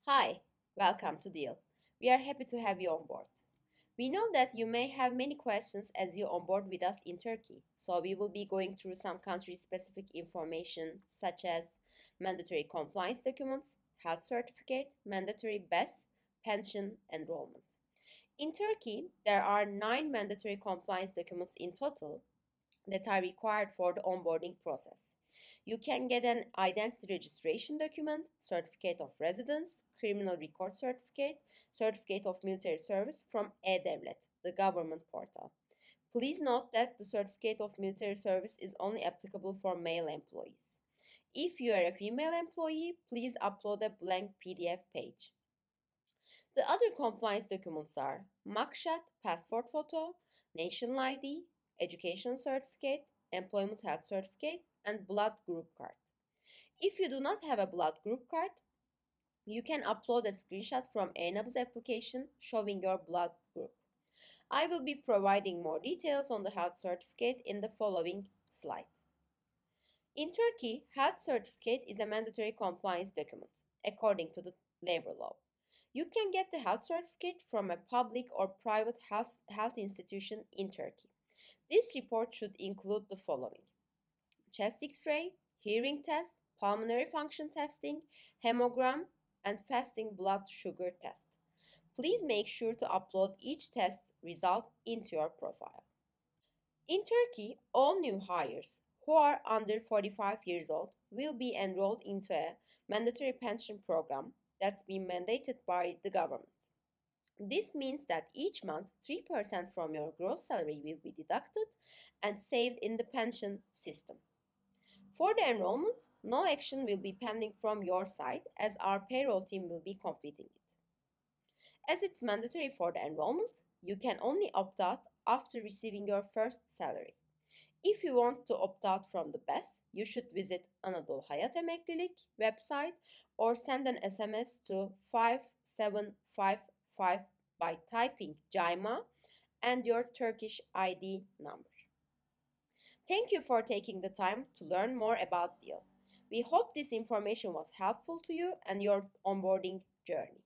Hi, welcome to Deal. We are happy to have you on board. We know that you may have many questions as you onboard with us in Turkey, so we will be going through some country specific information such as mandatory compliance documents, health certificate, mandatory BES, pension enrollment. In Turkey, there are 9 mandatory compliance documents in total that are required for the onboarding process. You can get an identity registration document, certificate of residence, criminal record certificate, certificate of military service from e-Devlet, the government portal. Please note that the certificate of military service is only applicable for male employees. If you are a female employee, please upload a blank PDF page. The other compliance documents are mugshot, passport photo, national ID, education certificate, employment health certificate, and blood group card. If you do not have a blood group card, you can upload a screenshot from ENAB's application showing your blood group. I will be providing more details on the health certificate in the following slide. In Turkey, health certificate is a mandatory compliance document according to the labor law. You can get the health certificate from a public or private health institution in Turkey. This report should include the following: chest x-ray, hearing test, pulmonary function testing, hemogram, and fasting blood sugar test. Please make sure to upload each test result into your profile. In Turkey, all new hires who are under 45 years old will be enrolled into a mandatory pension program that's been mandated by the government. This means that each month 3% from your gross salary will be deducted and saved in the pension system. For the enrollment, no action will be pending from your side as our payroll team will be completing it. As it's mandatory for the enrollment, you can only opt out after receiving your first salary. If you want to opt out from the BES, you should visit Anadolu Hayat Emeklilik website or send an SMS to 5755 by typing JAYMA and your Turkish ID number. Thank you for taking the time to learn more about DEAL. We hope this information was helpful to you and your onboarding journey.